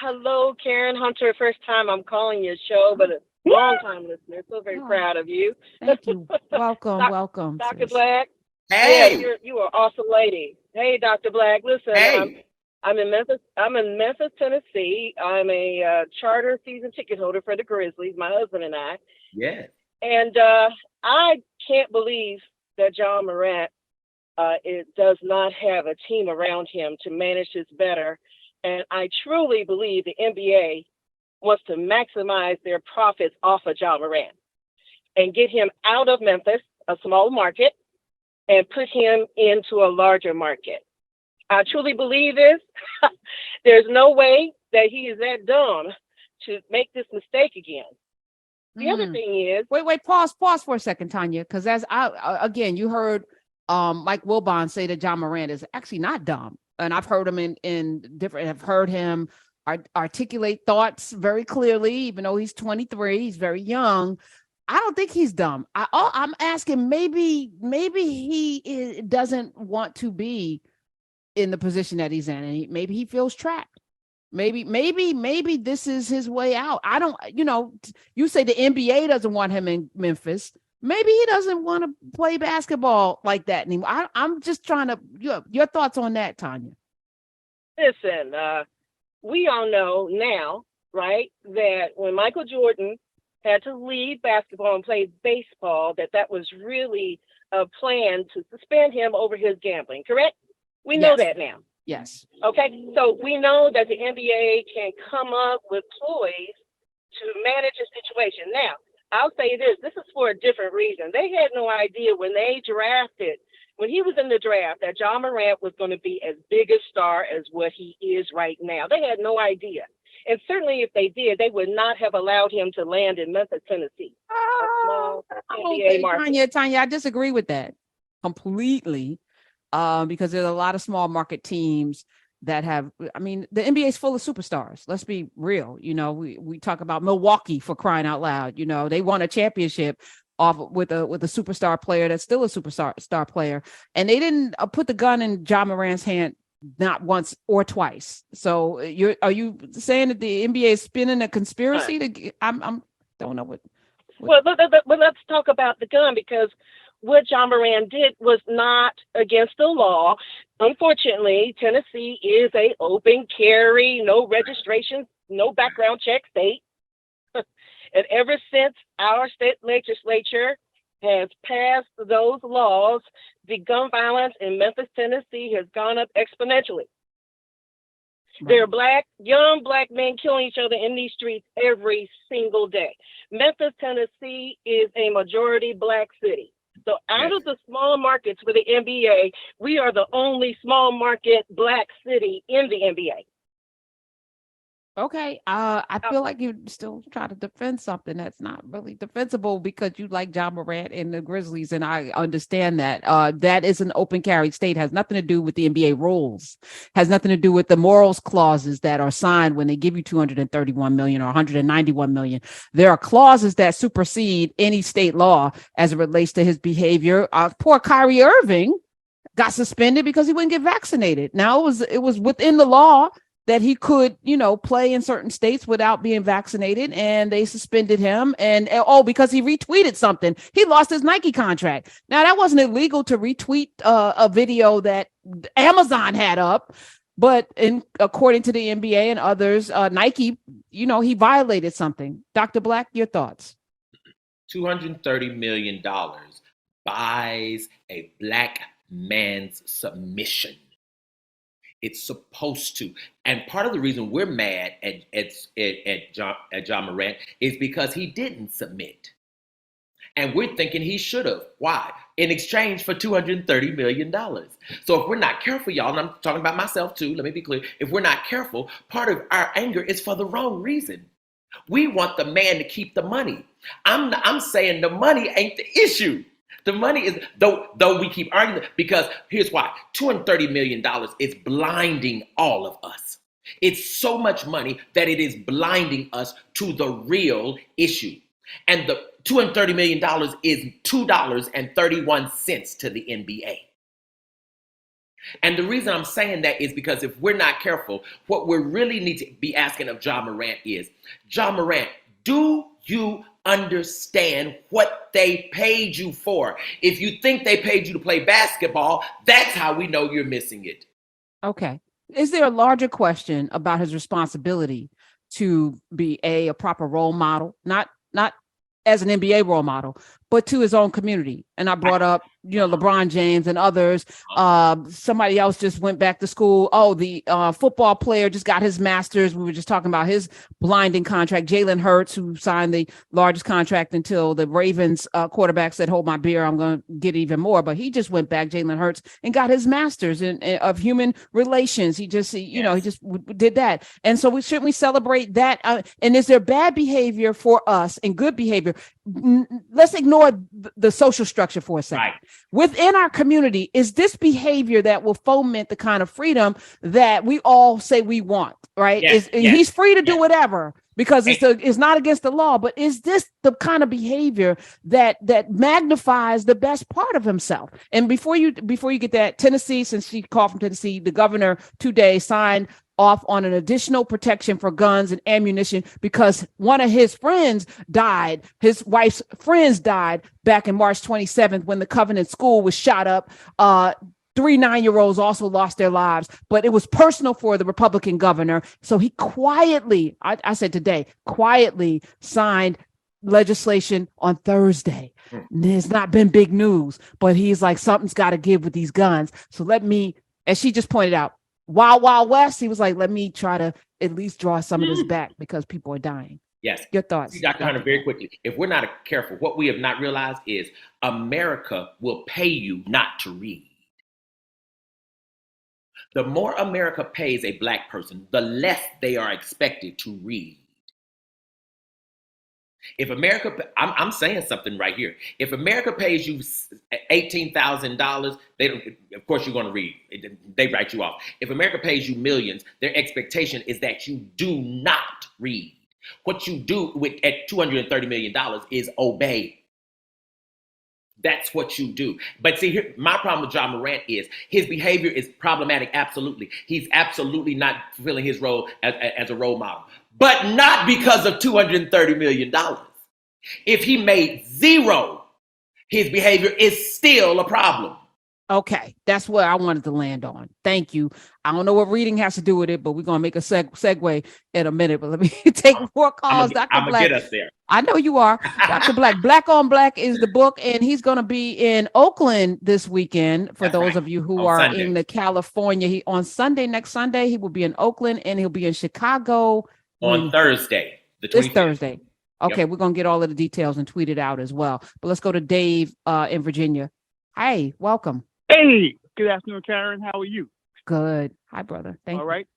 Hello, Karen Hunter. First time I'm calling your show, but a long time listener. So very Oh, proud of you. thank you. Welcome, Doc, welcome, Dr. sis. Black. Yes, Hey, you are awesome lady. Hey, Dr. Black. Listen, hey, I'm in Memphis. I'm in Memphis, Tennessee. I'm a charter season ticket holder for the Grizzlies. My husband and I. yes. And I can't believe that John Morant it does not have a team around him to manage this better. And I truly believe the NBA wants to maximize their profits off of John Morant and get him out of Memphis, a small market, and put him into a larger market. I truly believe this. There's no way that he is that dumb to make this mistake again. The other Mm. thing is, Wait, pause for a second, Tanya, because as again, you heard Mike Wilbon say that John Morant is actually not dumb, and I've heard him in different. I've heard him articulate thoughts very clearly, even though he's 23, he's very young. I don't think he's dumb. I'm asking maybe doesn't want to be in the position that he's in, and maybe he feels trapped. Maybe this is his way out. I don't, you say the NBA doesn't want him in Memphis. Maybe he doesn't want to play basketball like that anymore. I'm just trying to, your thoughts on that, Tanya. listen, we all know now, right, that when Michael Jordan had to leave basketball and play baseball, that was really a plan to suspend him over his gambling, correct? We know Yes, that now. yes. Okay, so we know that the NBA can come up with ploys to manage a situation. Now, I'll say this is for a different reason. They had no idea when he was in the draft, that John Morant was going to be as big a star as what he is right now. They had no idea. And certainly if they did, they would not have allowed him to land in Memphis, Tennessee, a small I don't NBA think, market. Tanya, I disagree with that completely. Because there's a lot of small market teams that have, I mean, the NBA is full of superstars. Let's be real. We talk about Milwaukee, for crying out loud. They won a championship off with a superstar player that's still a star player. And they didn't put the gun in John Morant's hand not once or twice. So are you saying that the NBA is spinning a Uh, conspiracy to I'm don't know what Well, let's talk about the gun because what John Moran did was not against the law. Unfortunately, Tennessee is a open carry, no registration, no background check state. And ever since our state legislature has passed those laws, the gun violence in Memphis, Tennessee has gone up exponentially. There are right. young black men killing each other in these streets every single day. Memphis, Tennessee is a majority black city. So out Yes. of the small markets for the NBA, we are the only small market black city in the NBA. Okay. I feel like you still try to defend something that's not really defensible because you like John Morant and the Grizzlies, and I understand that. That is an open carry state, has nothing to do with the NBA rules, has nothing to do with the morals clauses that are signed when they give you 231 million or 191 million. There are clauses that supersede any state law as it relates to his behavior. Poor Kyrie Irving got suspended because he wouldn't get vaccinated. Now it was within the law that he could, play in certain states without being vaccinated, and they suspended him. And because he retweeted something, he lost his Nike contract. Now that wasn't illegal to retweet a video that Amazon had up, but according to the NBA and others, Nike, he violated something. Dr. Black, your thoughts? $230 million buys a black man's submission. It's supposed to. And part of the reason we're mad at John Morant is because he didn't submit. And we're thinking he should have. Why? In exchange for $230 million. So if we're not careful, y'all, and I'm talking about myself too, let me be clear. If we're not careful, part of our anger is for the wrong reason. We want the man to keep the money. I'm saying the money ain't the issue. The money is, though we keep arguing, because here's why. $230 million is blinding all of us. It's so much money that it is blinding us to the real issue. And the $230 million is $2.31 to the NBA. And the reason I'm saying that is because if we're not careful, what we really need to be asking of Ja Morant is, Ja Morant, do you understand what they paid you for? If you think they paid you to play basketball, that's how we know you're missing it. Okay. Is there a larger question about his responsibility to be a proper role model, not as an NBA role model, but to his own community? And I brought up, LeBron James and others. Somebody else just went back to school. Oh, the football player just got his master's. We were just talking about his blinding contract. Jalen Hurts, who signed the largest contract until the Ravens quarterback said, hold my beer, I'm going to get even more. But he just went back, Jalen Hurts, and got his master's of human relations. He just, he just did that. And so shouldn't we celebrate that? And is there bad behavior for us and good behavior? Let's ignore the social structure for a second. Right. Within our community, is this behavior that will foment the kind of freedom that we all say we want, right? Yes, He's free to do whatever because it's not against the law, but is this the kind of behavior that magnifies the best part of himself? And before you get that, Tennessee, since she called from Tennessee, the governor today signed off on an additional protection for guns and ammunition because one of his friends died. His wife's friends died back in March 27th when the Covenant School was shot up. 3 9-year-olds also lost their lives, but it was personal for the Republican governor. So he quietly, I said today, quietly signed legislation on Thursday. There's not been big news, but he's like, something's got to give with these guns. So let me, as she just pointed out, Wild West, he was like, let me try to at least draw some of this back because people are dying. Yes. Your thoughts? Dr. Hunter, very quickly. If we're not careful, what we have not realized is America will pay you not to read. The more America pays a Black person, the less they are expected to read. If America, I'm saying something right here. If America pays you $18,000, they don't, of course you're going to read. They write you off. If America pays you millions, their expectation is that you do not read. What you do at $230 million is obey. That's what you do. But see, here, my problem with Ja Morant is his behavior is problematic. Absolutely. He's absolutely not fulfilling his role as a role model, but not because of $230 million. If he made zero, his behavior is still a problem. Okay, that's what I wanted to land on. Thank you. I don't know what reading has to do with it, but we're going to make a segue in a minute. But let me take more calls. Dr. I'm Black. going to get us there. I know you are. Dr. Black. Black on Black is the book, and he's going to be in Oakland this weekend. For those of you who are Sunday. In the California, next Sunday, he will be in Oakland, and he'll be in Chicago on Thursday. This Thursday. Okay, We're going to get all of the details and tweet it out as well. But let's go to Dave in Virginia. Hi, welcome. Hey, good afternoon, Karen. How are you? Good. Hi, brother. Thank you. All right.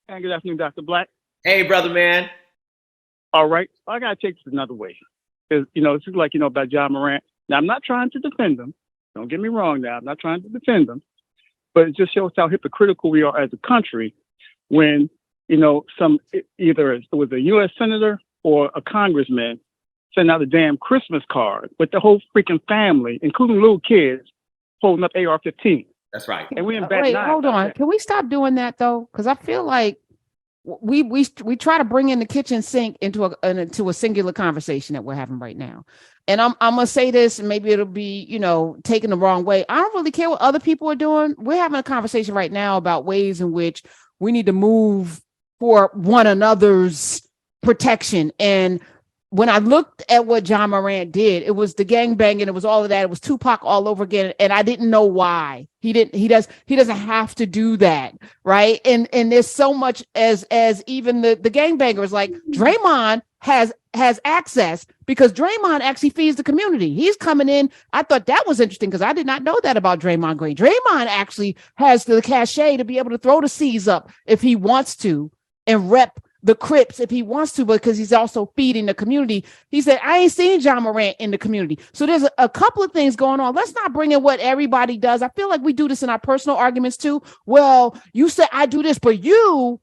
And good afternoon, Dr. Black. Hey, brother, man. All right. I got to take this another way. Because, this is like, about Ja Morant. Now, I'm not trying to defend him. Don't get me wrong now. I'm not trying to defend him. But it just shows how hypocritical we are as a country when, either it was a U.S. senator or a congressman send out a damn Christmas card with the whole freaking family, including little kids, holding up AR-15. That's right. And we in Wait, hold on. Can we stop doing that though? Because I feel like we try to bring in the kitchen sink into a singular conversation that we're having right now. And I'm gonna say this, and maybe it'll be taken the wrong way. I don't really care what other people are doing. We're having a conversation right now about ways in which we need to move for one another's protection. And when I looked at what Ja Morant did, it was the gangbanging, it was all of that. It was Tupac all over again. And I didn't know why. He doesn't have to do that. Right. And there's so much as even the gangbangers, like Draymond has access because Draymond actually feeds the community. He's coming in. I thought that was interesting because I did not know that about Draymond Green. Draymond actually has the cachet to be able to throw the C's up if he wants to and rep the Crips if he wants to, because he's also feeding the community. He said, I ain't seen Ja Morant in the community. So there's a couple of things going on. Let's not bring in what everybody does. I feel like we do this in our personal arguments too. Well, you said I do this, but we're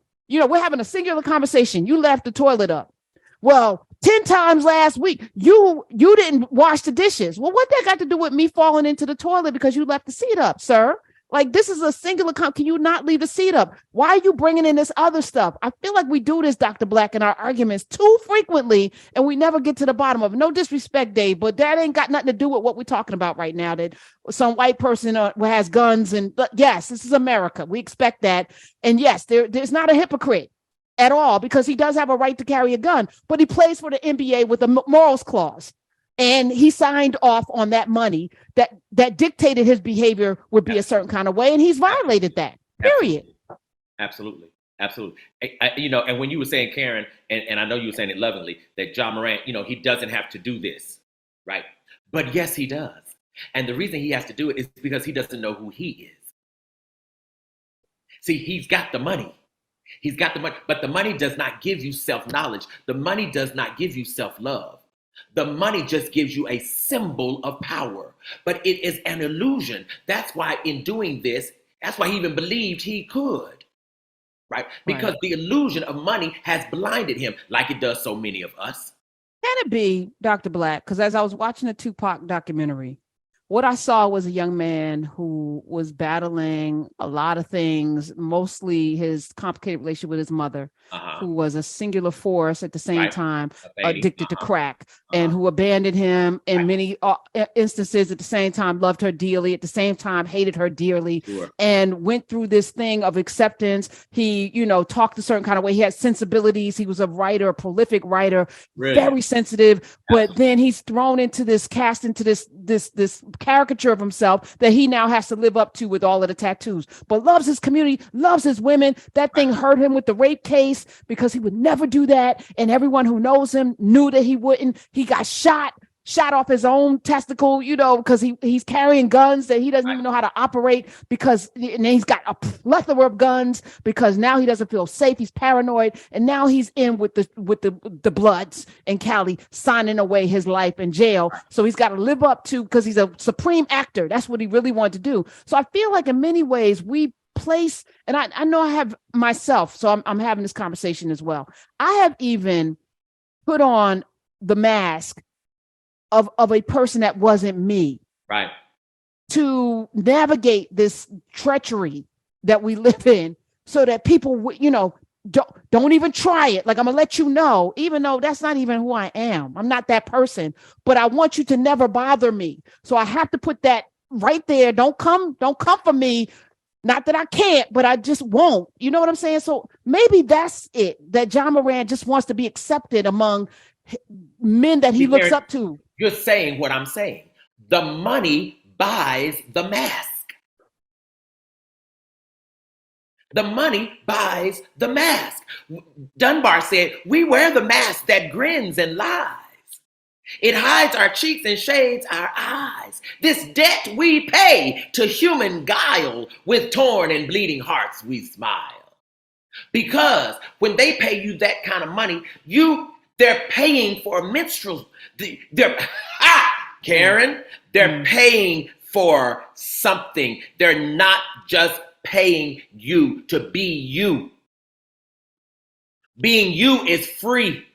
having a singular conversation. You left the toilet up. Well, 10 times last week, you didn't wash the dishes. Well, what that got to do with me falling into the toilet because you left the seat up, sir? Like, this is a singular can you not leave the seat up? Why are you bringing in this other stuff? I feel like we do this, Dr. Black, in our arguments too frequently, and we never get to the bottom of it. No disrespect, Dave, but that ain't got nothing to do with what we're talking about right now, that some white person has guns. But yes, this is America. We expect that. And yes, there's not a hypocrite at all, because he does have a right to carry a gun, but he plays for the NBA with a morals clause. And he signed off on that money that dictated his behavior would be a certain kind of way. And he's violated that, period. Absolutely. And when you were saying, Karen, and I know you were saying it lovingly, that Ja Morant, he doesn't have to do this, right? But yes, he does. And the reason he has to do it is because he doesn't know who he is. See, he's got the money. He's got the money, but the money does not give you self-knowledge. The money does not give you self-love. The money just gives you a symbol of power, but it is an illusion. That's why in doing this, that's why he even believed he could, right? Because the illusion of money has blinded him, like it does so many of us. Can it be, Dr. Black? Because as I was watching the Tupac documentary, what I saw was a young man who was battling a lot of things, mostly his complicated relationship with his mother, who was a singular force at the same time, addicted to crack, and who abandoned him in many instances at the same time, loved her dearly, at the same time, hated her dearly, and went through this thing of acceptance. He, talked a certain kind of way. He had sensibilities. He was a writer, a prolific writer, very sensitive, but then he's thrown into this, cast into this caricature of himself that he now has to live up to with all of the tattoos, but loves his community, loves his women. That thing hurt him with the rape case because he would never do that. And everyone who knows him knew that he wouldn't. He got shot off his own testicle, because he's carrying guns that he doesn't even know how to operate, because and he's got a plethora of guns because now he doesn't feel safe. He's paranoid. And now he's in with the Bloods in Cali, signing away his life in jail. So he's got to live up to, because he's a supreme actor. That's what he really wanted to do. So I feel like in many ways we place, and I know I have myself, so I'm having this conversation as well. I have even put on the mask of a person that wasn't me, right, to navigate this treachery that we live in, so that people, don't even try it. Like, I'm gonna let you know, even though that's not even who I am. I'm not that person, but I want you to never bother me. So I have to put that right there. Don't come for me. Not that I can't, but I just won't. You know what I'm saying? So maybe that's it, that Ja Morant just wants to be accepted among men that he looks up to. You're saying what I'm saying. The money buys the mask. The money buys the mask. Dunbar said, "We wear the mask that grins and lies. It hides our cheeks and shades our eyes. This debt we pay to human guile, with torn and bleeding hearts we smile." Because when they pay you that kind of money, they're paying for a minstrel. Karen, they're paying for something. They're not just paying you to be you. Being you is free.